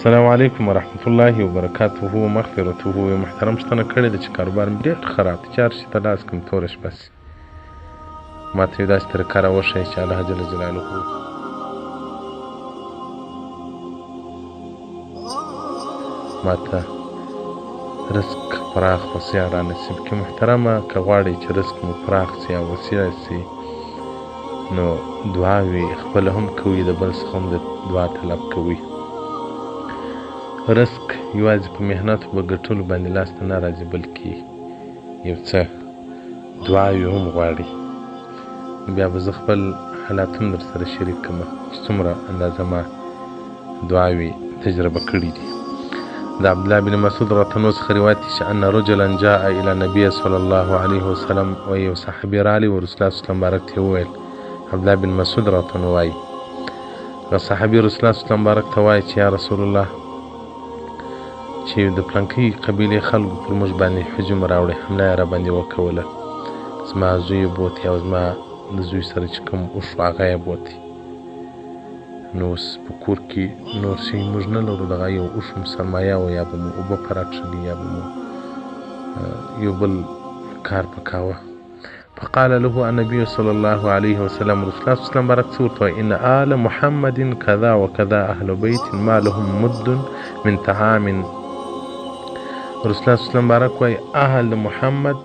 السلام علیکم ورحمت الله وبرکاته مغفرته. محترم شتنه کړې ده چې کاروبار مې ډېر خراب دی، چې هر شي ته لاس کوم توره شپه سي. ما ته یې داسې طریقه راوښیه چې الله جل جلاله ما ته رزق پراخ وسیع را نصیب کړي. محترمه که غواړئ چې رزق مو پراخ سي او وسیع سي نو دعاوې خپله هم کوئ، د بل څخه هم د دعا طلب کوئ. رزق یوازې په محنت په ګټلو باندې لاسته نه راځي، بلکې یو څه دعاوې هم غواړي. بیا به زه خپل حالات هم در سره شریک کړم چې څومره اندازه ما دعاوې تجربه کړي دي. د عبدالله بن مسعود راتنو څخه روایت دی چې ان رجلا جاء الى النبي صلی الله علیه وسلم، و یو صحابي راغلی و رسول الله صلی الله علیه وسلم بارک ته وویل. عبدالله بن مسعود راتنو وایي هغه صحابي رسول الله صلی الله علیه وسلم بارک ته وایي چې یا رسول الله، چې د پلانکۍ قبیلې خلکو پر موږ باندې هجوم راوړی، حمله یې راباندې وکوله. زما زوی یې بوتی او زما د زوی سره چې کوم اوښ و هغه یې بوتی. نو اوس په کور کې نور شی موږ نه لرو، دغه یو اوښ مو سرمایه و، یا به مو اوبه په راکښلي، یا به مو یو بل کار پکاوه. فقال له النبي صلى الله عليه وسلم، رسول الله صلی الله علیه وسلم بارک څه ورته وایي، ان آل محمد کذا وکذا اهل بیت ما لهم مد من طعام. رسول الله صلی الله علیه وسلم بارک وایي اهل محمد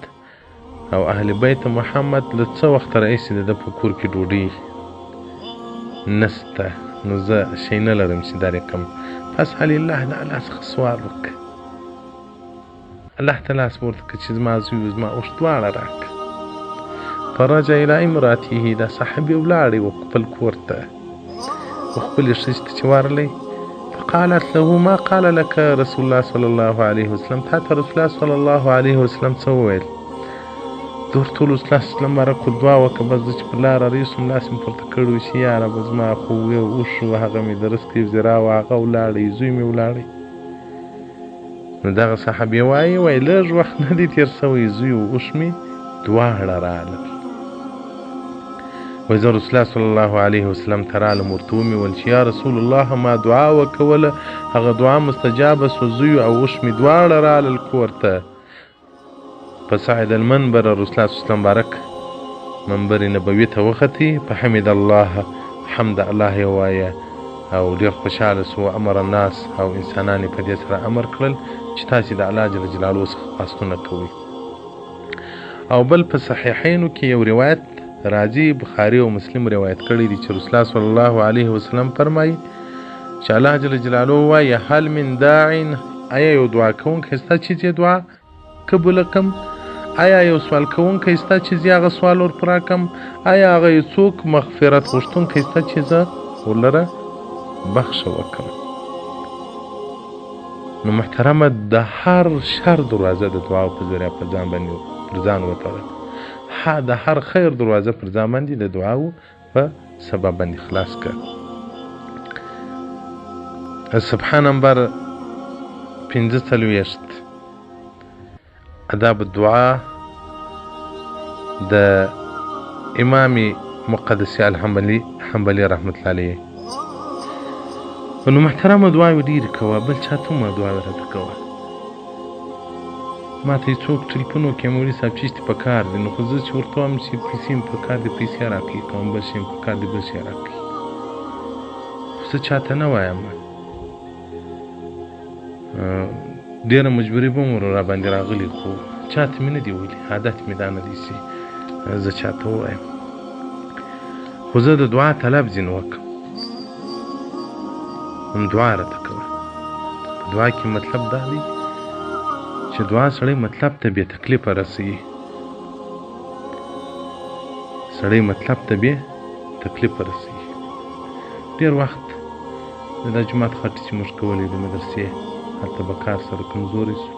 او اهل بیت محمد له څه وخت راهیسې د ده په کور کې ډوډۍ نسته، نو زه شی نه لرم چې دا رقم. فاسأل الله، د الله څخه سوال وکړه، الله ته لاس پورته کړه چې زما زوی و زما اوښ دواړه راکړه. فرجع الى امراته، دا صحابي ولاړی و خپل کور ته، و خپلې ښځې ته چې ورغلی. فقالت له ما قال لك رسول الله صلی الله علیه وسلم، تا ته رسول الله صلی الله علیه وسلم څه وویل؟ ده ورته وویل رسول الله صلی الله علیه وسلم بارک دعا وکړه، بس زه چې په لاره رهي سوم لاس مې پورته کړی و چې یا ربه زما خو یو اوښ و، هغه مې د رزق یو ذراع و، هغه ولاړی، زوی مې ولاړی. نو دغه صحابي وایي لږ وخت نه دی تېر سوی، زوی و اوښ مې دواړه راغلل. وایي زه رسول الله صلی الله علیه وسلم ته رالم، ورته ومې ویل چې یا رسول الله، ما دعا وکوله، هغه دعا مستجابه سوه، زوی او اوښ مې دواړه رالل کور ته. فصعد المنبر، رسول الله صلی الله علیه وسلم بارک منبر نبوي ته وختي، فحمد الله، حمد الله یې ووایه او ډېر خوشحاله سو. امر الناس، او انسانان یې په دې سره امر کړل چې تاسې د الله جل جلاله څخه خواستونه کوئ. او بل په صحیحینو کې یو روایت راځي، بخاري او مسلم روایت کړی دی چې رسول الله صلی الله علیه وسلم فرمایي چې الله جل جلاله وایي هل من داع، آیا یو دعا کوونکی سته چې زه دعا قبوله کړم؟ آیا یو سوال کوونکی سته چې زه هغه سوال ورپوره کړم؟ آیا هغه یو څوک مغفرت غوښتونکی سته چې زه ورلره بخښه وکړم؟ نو محترمه د هر شر دروازه د دعا په ذریعه پر ځان باندې پر ځان وتړه، د هر خیر دروازه پر ځان باندې د دعاو په سبب باندې خلاص کړه. سبحان نمبر 45 آداب الدعا د امام مقدسي الحنبلي رحمت الله علیه. نو محترمه دعاوې ډېرې کوه، بل چاته هم دعاوې راته کوه. ما ته یې څوک ټلیفون وکړي مولوي صاحب چیشتې په کار دی، نو خو زه چې ورته وایم چې پیسې مې په کار دی، پیسې راکړي، کوم بل شی مې په کار دی، بل شی راکړي. خو زه چاته نه وایم، ډېره مجبوري به مو راباندې راغلي، خو چاته مې نه دي ویلي، عادت مې دا نه دی چې زه چاته ووایم. خو زه د دعا طلب ځینې وکړم، هم دعا راته کوه. په دعا کې مطلب دا دی چې دعا سړی مطلب ته بې تکلیفه رسوي، سړی مطلب ته بې تکلیفه رسوي. ډېر وخت دا جومات خټې چې موږ کولې د مدرسې، هلته به کار سره کمزوری سو،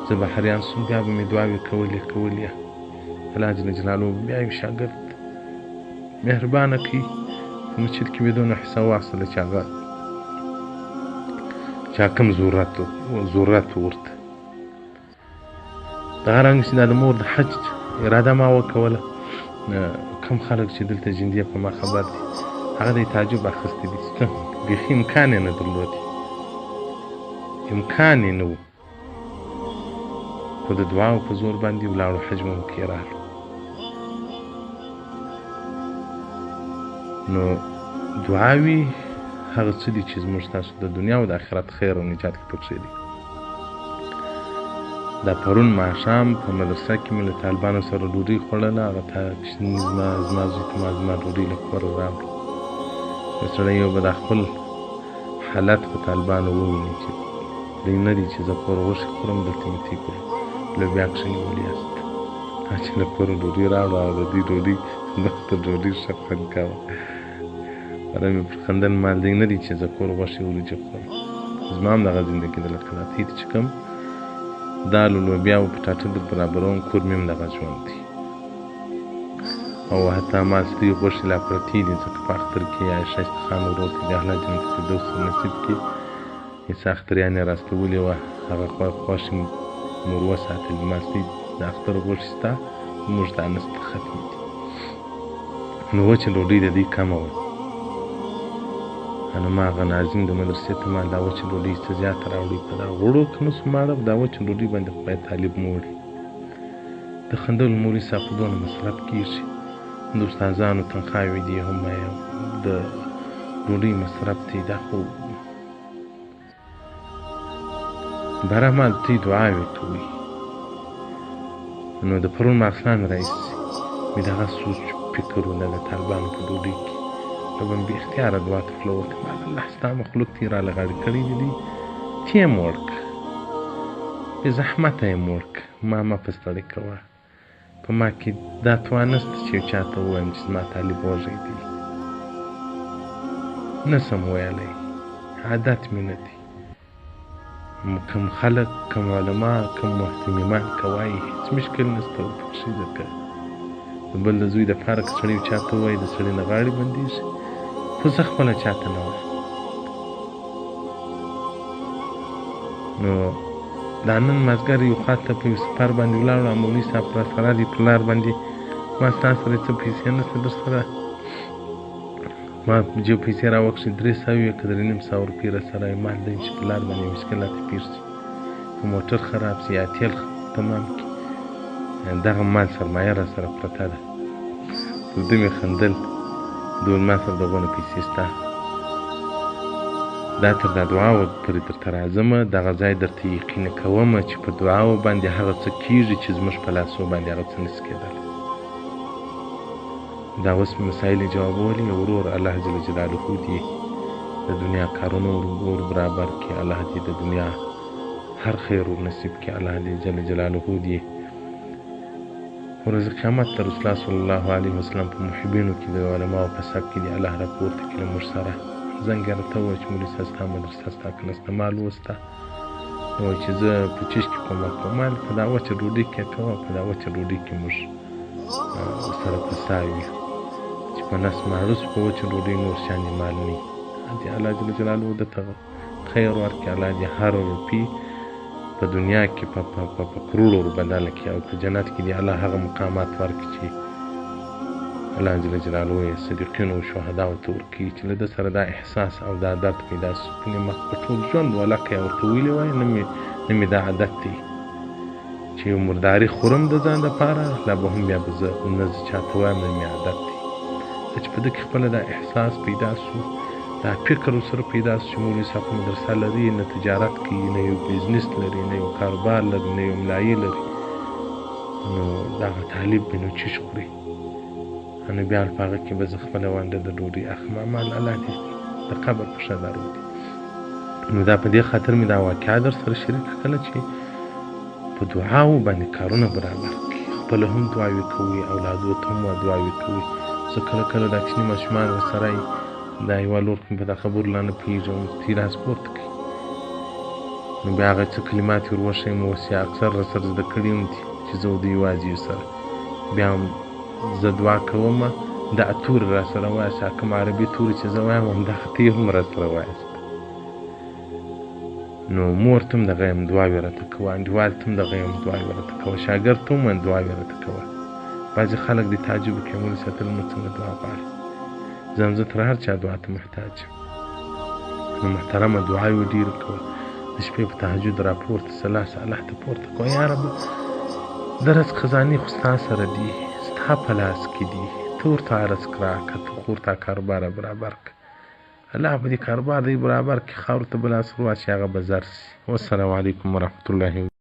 زه بهریان سوم، بیا به مې دعاوې کولې. الله جل جلاله بیا یو شاګرد مهربانه کړي په مسجد کې بدون حساب واخیستله چې هغه چا کوم ضرورت ورته. دغه رنګ چې دا د مور د حج اراده ما وکوله، کم خلک چې دلته جندیه په ما خبر دي، هغه د تعجب اخیستی دي چې بیخي امکان یې نه درلودی امکان یې نه و، خو د دعاو په زور باندې ولاړو، حج مو کې راغلو. نو دعاوې هغه څه دي چې زموږ تاسو د دنیا او د آخرت خیر او نجات کې پکښې دي. دا پرون ماښام په مدرسه کې مې له طالبانو سره ډوډۍ خوړله. هغه زما زوی ته زما ډوډۍ له کوره راوړه. یو سړی یو به دا خپل حالت په طالبانو وویني چې دوی نه دي چې زه کور غوښې خورم، دلته مې تی پر لوبیا کښې نیولي یاست. چې له کوره ډوډۍ راوړه او د دوی ډوډۍ ما ته ډوډۍ ښه خوند کاوه. هغه مې پر خندل مال دی نه دي چې زه کور غوښې وریجې خورم. زما هم دغه زندګي ده، لکه دا تی چې کوم دال و لوبیا او پټاټه در برابروم، کور مې هم دغه ژوند دی. او حتی ماستې غوښې لا پرتې دي، ځکه په اختر کې یا ښایسته خان ورور ته د الله جنت الفردوس نصیب کړي عیسی اختریانې راستولې وه، هغه خوښې مور وساتلې. ماستې د اختر غوښې ستا، موږ دا نسته ختمې دي. نو وچه ډوډۍ د دوی کمه وه. نو ما هغه ناظم د مدرسې ته ما دا وچه ډوډۍ څه زیاته راوړي، په دا غوړو که نه سو ماړه، دا وچه ډوډۍ باندې خدای طالب مو وړي. د خندلو مولوي صاحب په دونه مصرف کېږي، د استادانو تنخواوې دي، هم د ډوډۍ مصرف دی. دا خو برحمال دوی دعاوې کوي. نو د پرون ماښام راایستې مې دغه سوچ فکر ونه د طالبانو په ډوډۍ کې ربم بې اختیاره دعا ته خوله وتم، الله ستا مخلوق ته یې راله غاړې کړی دي، ته یې موړ که، بې زحمته یې موړ که، ما مه په ستړې کوه. په ما کې دا توان نشته چې یو چا ته ووایم چې زما طالب وږی دی، نه سم ویلی، عادت مې نه دی. کم خلک، کم علما، کم محتمیمان که وایي هېڅ مشکل نشته ورپکښې، ځکه د بل د زوی دپاره که سړی یو چا ته ووایي د سړي نه غاړې بندېږي، خو زه خپله چا ته نه وایم. نو دا نن مازدیګر یو خوا ته په یو سفر باندې ولاړو، مولوي صاحب راسره دي په لار باندې. ما ستا سره څه پیسې نشته در سره؟ ما جیب پیسې راوکښې 300 که 3.5 روپۍ راسره یې مال دی چې په لار باندې مشکلات پېښ شي، که موټر خراب شي یا تیل تمام کړي، دغه مال سرمایه راسره پرته ده. پر ده مې خندل، دوی ما سره دغونه پیسې شته، دا تر دا دعاو پورې درته راځمه، دغه ځای درته یقیني کومه چې په دعاو باندې هغه څه کېږي چې زموږ په لاسو باندې هغه څه نشي کېدلی. دا اوس مسایل یې جوابولي. ورور الله جل جلاله دې د دنیا کارونه ور برابر کړي، الله دې د دنیا هر خیر ور نصیب کړي، الله دې جل جلاله دې ورځ قیامت ته رسول الله صلی الله علیه وسلم په محبینو کې د علماو په صف کې دې الله راپورته کړي له موږ سره. زنګ یې راته وویل چې مولوي صاحب ستا مدرسه ستا که نسته ما لوسته، وایي چې زه په چیش کې کومک کوم، ما په دا وچه ډوډۍ کې کوه، په دا وچه ډوډۍ کې موږ سره په سا وي چې په نس ماړه سو، په وچه ډوډۍ نور شیان یې مال نه وي. دې الله جل جلاله درته خیر ورکړي، الله دې هر روپۍ په دنیا کې په کروړو ور بدله کړي، او په جنت کې دې الله هغه مقامات ورکړي چې الله جل جلاله یې صدیقینو او شهداو ته ورکوي، چې له ده سره دا احساس او دا درد پیدا شي. مخ په ټول ژوند ولکه یې ورته ویلې وای، نه مې دا عادت دی چې یو مرداري خورم د ځان دپاره، لا به هم بیا به زه نه زه چا ته وایم، نه مې عادت دی. چې په ده کې خپله دا احساس پیدا شو، دا فکر ورسره پیدا شو چې مولوي صاحب مدرسه لري، نه تجارت کوي، نه یو بزنس لري، نه یو کاروبار لري، نه یو ملایې لري، نو دغه طالب مې نو چیش خوري. نو بیا په هغه کې به زه خپله ونډه د ډوډۍ اخلم، مال الله دې د قبر په ښه دار وکړي. نو دا په دې خاطر مې دا واقعه در سره شریکه کړله چې په دعاو باندې کارونه برابر کړي، خپله هم دعاوې کوي، اولادو ته هم دعاوې کوي. زه کله کله دا کوچني ماشومان ورسره یي، دا یوه لور په دا خبرو لا نه پوهېږم، تی راسپورت کوي، نو بیا هغه څه کلمات یې ور وښیم، اوس یې اکثر راسره زده کړي هم دي چې زه د یوازې یو سره بیا هم زه دعا کوم، دا تورې را سره وایسته، کوم عربي تورې چې زه وایم همدغه ته یې هم را سره وایسته. نو مور ته هم دغه یم دعاوې راته کوه، انډیوال ته هم دغه یم دعاوې راته کوه، شاګرد ته هم دعاوې راته کوه. بعضې خلک دې تعجب وکړي مولوي صاحب ته موږ څنګه دعا غواړي. زه تر هر چا دعا ته محتاج یم. نو محترمه دعاوې ډېرې کوه، د شپې په تهجد راپورته سه، لاس الله ته پورته کړه. یا رب د رزق خزانې خو ستا سره دي، ستا په لاس کې دي. ته ورته رزق راکړه، ته خو ورته کاروبار برابر کړه. الله په دې کاروبار دی برابر کړي، خاورو ته به لاس ور واچوي، هغه به زر سي. والسلام علیکم ورحمة الله